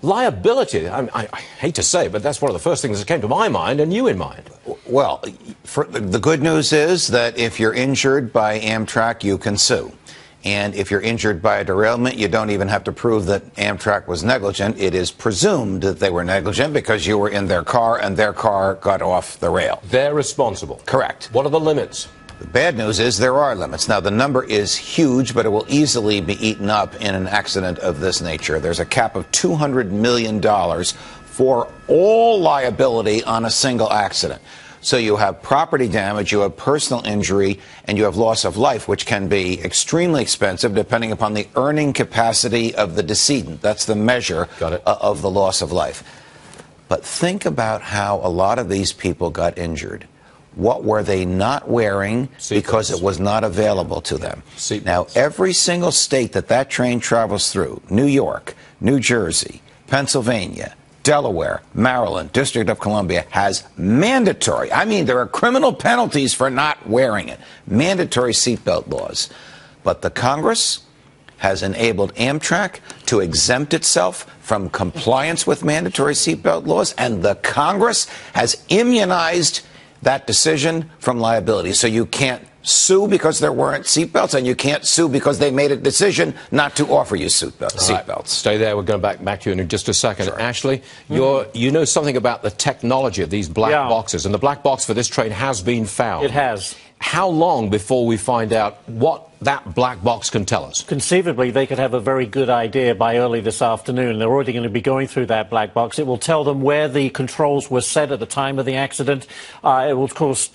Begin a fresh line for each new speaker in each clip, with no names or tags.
Liability, I hate to say it, but that's one of the first things that came to my mind, and you in mind.
Well, the good news is that if you're injured by Amtrak, you can sue. And if you're injured by a derailment, you don't even have to prove that Amtrak was negligent. It is presumed that they were negligent because you were in their car and their car got off the rail.
They're responsible.
Correct.
What are the limits?
The bad news is there are limits. Now, the number is huge, but it will easily be eaten up in an accident of this nature. There's a cap of $200 million for all liability on a single accident. So you have property damage, you have personal injury, and you have loss of life, which can be extremely expensive depending upon the earning capacity of the decedent. That's the measure of the loss of life. But think about how a lot of these people got injured. What were they not wearing because it was not available to them? Now, every single state that train travels through, New York, New Jersey, Pennsylvania, Delaware, Maryland, District of Columbia, has mandatory, I mean, there are criminal penalties for not wearing it, mandatory seatbelt laws. But the Congress has enabled Amtrak to exempt itself from compliance with mandatory seatbelt laws, and the Congress has immunized that decision from liability. So you can't sue because there weren't seatbelts, and you can't sue because they made a decision not to offer you seatbelts.
Right. Stay there. We're going back to you in just a second.
Sure.
Ashley, you know something about the technology of these black boxes, and the black box for this train has been found.
It has.
How long before we find out what that black box can tell us?
Conceivably, they could have a very good idea by early this afternoon. They're already going to be going through that black box. It will tell them where the controls were set at the time of the accident. It will, of course,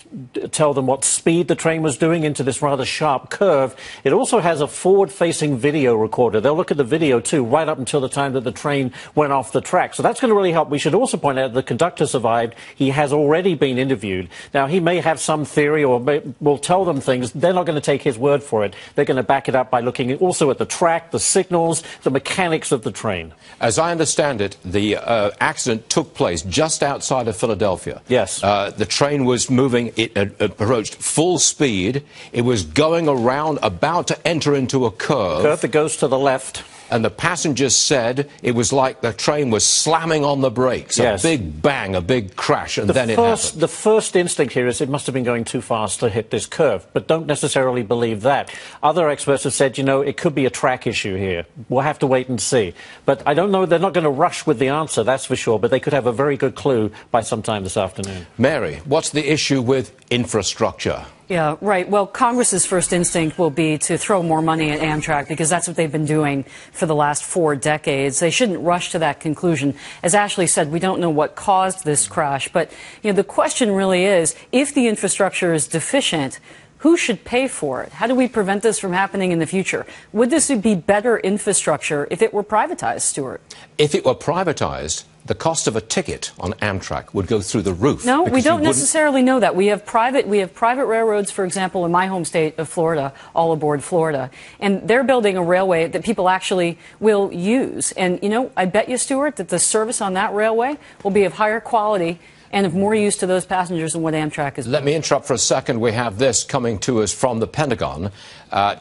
tell them what speed the train was doing into this rather sharp curve. It also has a forward-facing video recorder. They'll look at the video, too, right up until the time that the train went off the track. So that's going to really help. We should also point out the conductor survived. He has already been interviewed. Now, he may have some theory or will tell them things. They're not going to take his word for it. They're going to back it up by looking also at the track, the signals, the mechanics of the train.
As I understand it, the accident took place just outside of Philadelphia.
Yes.
The train was moving. It approached full speed. It was going around, about to enter into a curve.
Curve that goes to the left.
And the passengers said it was like the train was slamming on the brakes.
Yes.
A big bang, a big crash, and then it happened.
The first instinct here is it must have been going too fast to hit this curve, but don't necessarily believe that. Other experts have said, it could be a track issue here. We'll have to wait and see. But I don't know, they're not going to rush with the answer, that's for sure, but they could have a very good clue by sometime this afternoon.
Mary, what's the issue with infrastructure?
Yeah, right. Well, Congress's first instinct will be to throw more money at Amtrak because that's what they've been doing for the last 4 decades. They shouldn't rush to that conclusion. As Ashley said, we don't know what caused this crash. But, the question really is, if the infrastructure is deficient, who should pay for it? How do we prevent this from happening in the future? Would this be better infrastructure if it were privatized, Stuart?
If it were privatized, the cost of a ticket on Amtrak would go through the roof.
No, we don't necessarily know that. We have private railroads, for example, in my home state of Florida, All Aboard Florida, and they're building a railway that people actually will use. And, I bet you, Stuart, that the service on that railway will be of higher quality and of more use to those passengers than what Amtrak is.
Let me interrupt for a second. We have this coming to us from the Pentagon,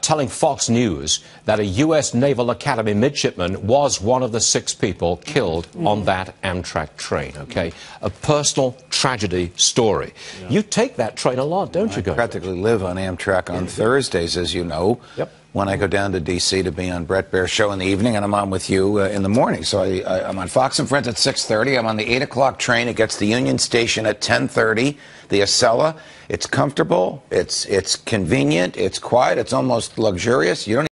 telling Fox News that a U.S. Naval Academy midshipman was one of the 6 people killed on that Amtrak train, okay? A personal tragedy story. Yeah. You take that train a lot, don't you, guys?
I practically live on Amtrak on Thursdays, as you know.
Yep.
When I go down to D.C. to be on Brett Baer's show in the evening, and I'm on with you in the morning. So I'm on Fox and Friends at 6:30. I'm on the 8 o'clock train. It gets to Union Station at 10:30. The Acela. It's comfortable. It's convenient. It's quiet. It's almost luxurious. You don't